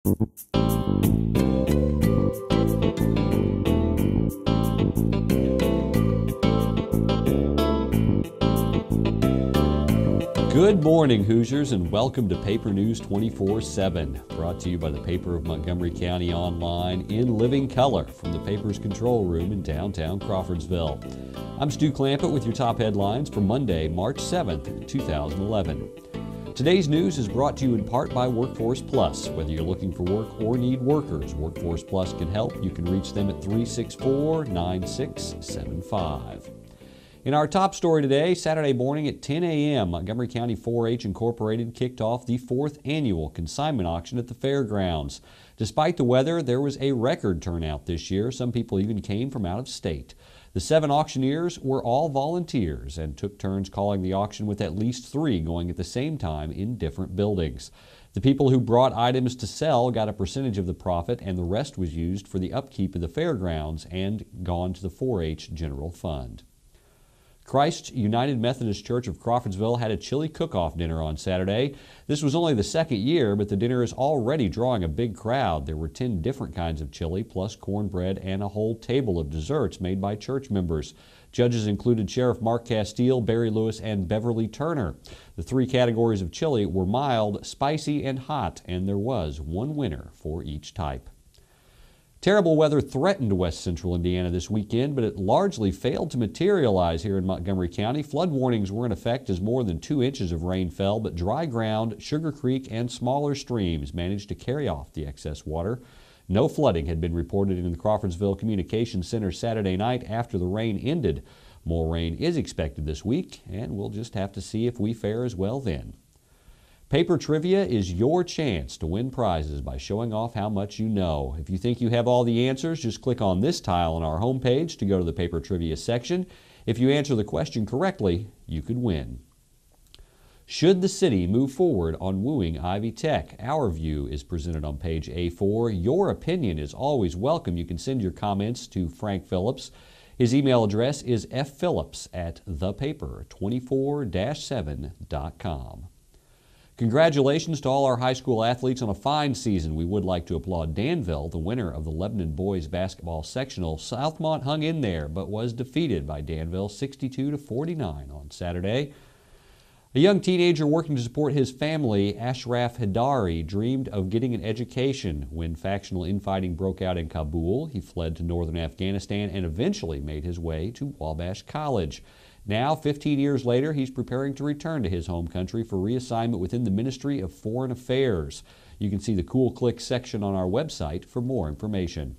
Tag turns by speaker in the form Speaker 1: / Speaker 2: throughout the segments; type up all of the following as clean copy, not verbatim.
Speaker 1: Good morning, Hoosiers, and welcome to Paper News 24/7, brought to you by the Paper of Montgomery County online in living color from the paper's control room in downtown Crawfordsville. I'm Stu Clampett with your top headlines for Monday, March 7th, 2011. Today's news is brought to you in part by Workforce Plus. Whether you're looking for work or need workers, Workforce Plus can help. You can reach them at 364-9675. In our top story today, Saturday morning at 10 a.m., Montgomery County 4-H Incorporated kicked off the 4th annual consignment auction at the fairgrounds. Despite the weather, there was a record turnout this year. Some people even came from out of state. The 7 auctioneers were all volunteers and took turns calling the auction, with at least 3 going at the same time in different buildings. The people who brought items to sell got a percentage of the profit, and the rest was used for the upkeep of the fairgrounds and gone to the 4-H General Fund. Christ United Methodist Church of Crawfordsville had a chili cook-off dinner on Saturday. This was only the second year, but the dinner is already drawing a big crowd. There were 10 different kinds of chili, plus cornbread and a whole table of desserts made by church members. Judges included Sheriff Mark Castile, Barry Lewis, and Beverly Turner. The 3 categories of chili were mild, spicy, and hot, and there was one winner for each type. Terrible weather threatened west central Indiana this weekend, but it largely failed to materialize here in Montgomery County. Flood warnings were in effect as more than 2 inches of rain fell, but dry ground, Sugar Creek, and smaller streams managed to carry off the excess water. No flooding had been reported in the Crawfordsville Communications Center Saturday night after the rain ended. More rain is expected this week, and we'll just have to see if we fare as well then. Paper Trivia is your chance to win prizes by showing off how much you know. If you think you have all the answers, just click on this tile on our homepage to go to the Paper Trivia section. If you answer the question correctly, you could win. Should the city move forward on wooing Ivy Tech? Our view is presented on page A4. Your opinion is always welcome. You can send your comments to Frank Phillips. His email address is fphillips@thepaper24-7.com. Congratulations to all our high school athletes on a fine season. We would like to applaud Danville, the winner of the Lebanon boys basketball sectional. Southmont hung in there but was defeated by Danville 62-49 on Saturday. A young teenager working to support his family, Ashraf Hidari, dreamed of getting an education. When factional infighting broke out in Kabul, he fled to northern Afghanistan and eventually made his way to Wabash College. Now, 15 years later, he's preparing to return to his home country for reassignment within the Ministry of Foreign Affairs. You can see the Cool Clicks section on our website for more information.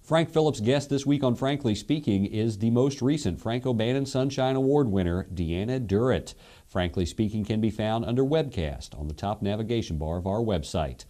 Speaker 1: Frank Phillips' guest this week on Frankly Speaking is the most recent Frank O'Bannon Sunshine Award winner, Deanna Durrett. Frankly Speaking can be found under Webcast on the top navigation bar of our website.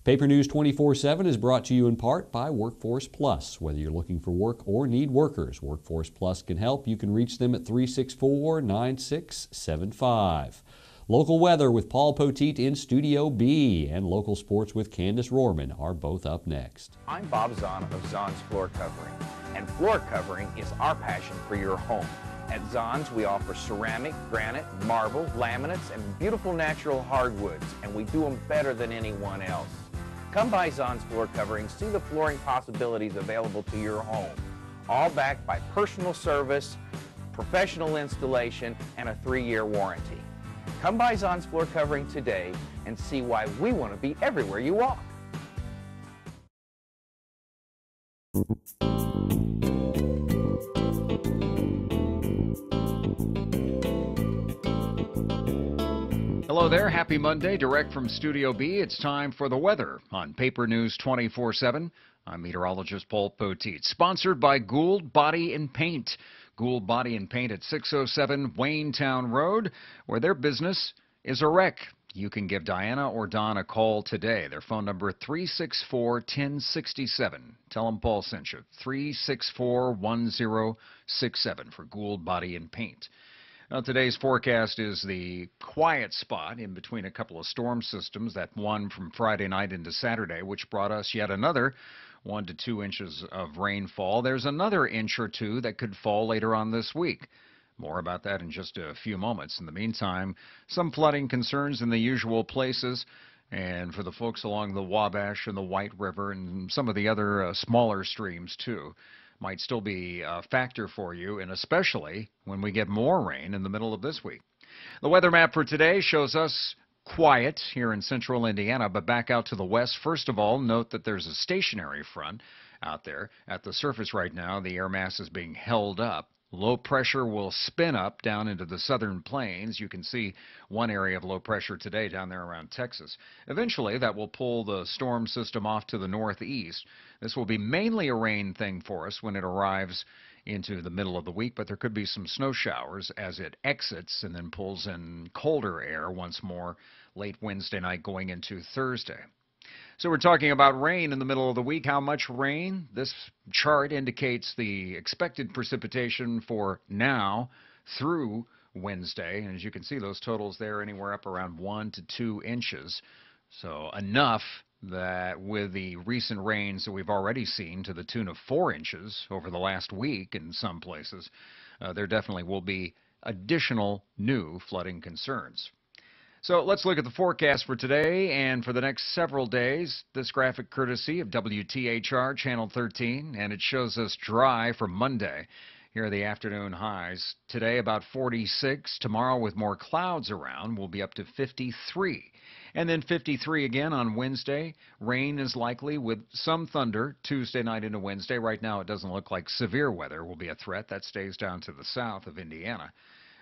Speaker 1: Paper News 24/7 is brought to you in part by Workforce Plus. Whether you're looking for work or need workers, Workforce Plus can help. You can reach them at 364-9675. Local weather with Paul Poteet in Studio B, and local sports with Candace Rohrman are both up next.
Speaker 2: I'm Bob Zahn of Zahn's Floor Covering, and floor covering is our passion for your home. At Zahn's, we offer ceramic, granite, marble, laminates, and beautiful natural hardwoods, and we do them better than anyone else. Come by Zahn's Floor Covering, see the flooring possibilities available to your home, all backed by personal service, professional installation, and a 3-year warranty. Come by Zahn's Floor Covering today and see why we want to be everywhere you walk.
Speaker 3: Hello there, happy Monday, direct from Studio B. It's time for the weather on Paper News 24/7. I'm meteorologist Paul Poteet, sponsored by Gould Body and Paint. Gould Body and Paint at 607 Waynetown Road, where their business is a wreck. You can give Diana or Don a call today. Their phone number 364-1067. Tell them Paul sent you. 364-1067 for Gould Body and Paint. Now, today's forecast is the quiet spot in between a couple of storm systems, that one from Friday night into Saturday, which brought us yet another 1 to 2 inches of rainfall. There's another inch or two that could fall later on this week. More about that in just a few moments. In the meantime, some flooding concerns in the usual places. And for the folks along the Wabash and the White River and some of the other smaller streams too, might still be a factor for you, and especially when we get more rain in the middle of this week. The weather map for today shows us quiet here in central Indiana, but back out to the west. First of all, note that there's a stationary front out there. At the surface right now, the air mass is being held up. Low pressure will spin up down into the southern plains. You can see one area of low pressure today down there around Texas. Eventually, that will pull the storm system off to the northeast. This will be mainly a rain thing for us when it arrives into the middle of the week, but there could be some snow showers as it exits and then pulls in colder air once more late Wednesday night going into Thursday. So we're talking about rain in the middle of the week. How much rain? This chart indicates the expected precipitation for now through Wednesday. And as you can see, those totals there anywhere up around 1 to 2 inches. So enough that with the recent rains that we've already seen to the tune of 4 inches over the last week in some places, there definitely will be additional new flooding concerns. So let's look at the forecast for today and for the next several days. This graphic courtesy of WTHR Channel 13, and it shows us dry for Monday. Here are the afternoon highs. Today about 46. Tomorrow with more clouds around will be up to 53. And then 53 again on Wednesday. Rain is likely with some thunder Tuesday night into Wednesday. Right now it doesn't look like severe weather will be a threat. That stays down to the south of Indiana.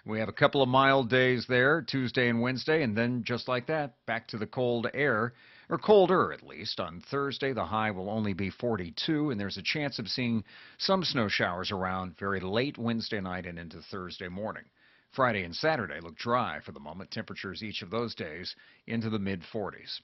Speaker 3: We have a couple of mild days there, Tuesday and Wednesday, and then just like that, back to the cold air, or colder at least. On Thursday, the high will only be 42, and there's a chance of seeing some snow showers around very late Wednesday night and into Thursday morning. Friday and Saturday look dry for the moment. Temperatures each of those days into the mid-40s.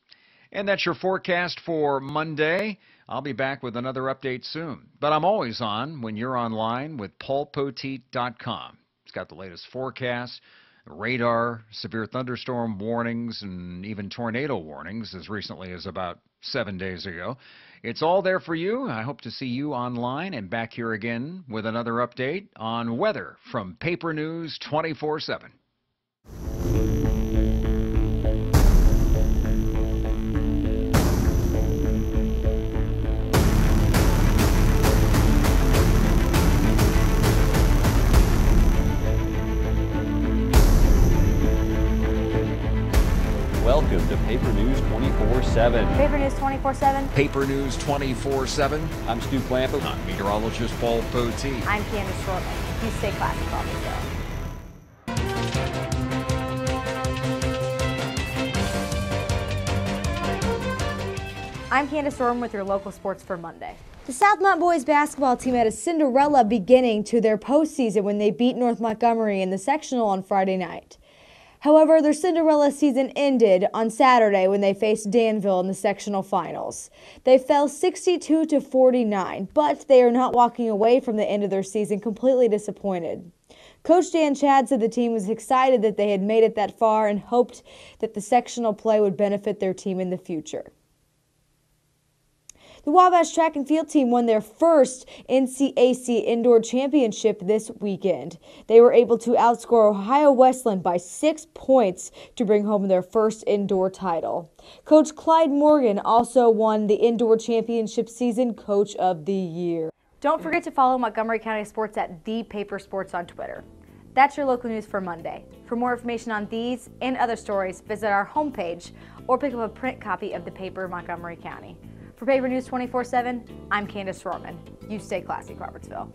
Speaker 3: And that's your forecast for Monday. I'll be back with another update soon. But I'm always on when you're online with paulpoteet.com. It's got the latest forecast, radar, severe thunderstorm warnings, and even tornado warnings as recently as about 7 days ago. It's all there for you. I hope to see you online and back here again with another update on weather from Paper News 24/7.
Speaker 1: Welcome to Paper News 24/7.
Speaker 4: Paper News 24/7.
Speaker 3: Paper News 24/7.
Speaker 1: I'm Stu Clampett.
Speaker 3: I'm meteorologist Paul Poteet.
Speaker 4: I'm Candace Shortman. You stay classy, Crawfordsville. I'm Candace Shortman with your local sports for Monday. The Southmont boys basketball team had a Cinderella beginning to their postseason when they beat North Montgomery in the sectional on Friday night. However, their Cinderella season ended on Saturday when they faced Danville in the sectional finals. They fell 62-49, but they are not walking away from the end of their season completely disappointed. Coach Dan Chad said the team was excited that they had made it that far and hoped that the sectional play would benefit their team in the future. The Wabash track and field team won their first NCAC indoor championship this weekend. They were able to outscore Ohio Westland by 6 points to bring home their first indoor title. Coach Clyde Morgan also won the indoor championship season Coach of the Year. Don't forget to follow Montgomery County Sports at The Paper Sports on Twitter. That's your local news for Monday. For more information on these and other stories, visit our homepage or pick up a print copy of the paper Montgomery County. For Paper News 24/7, I'm Candace Shortman. You stay classy, Crawfordsville.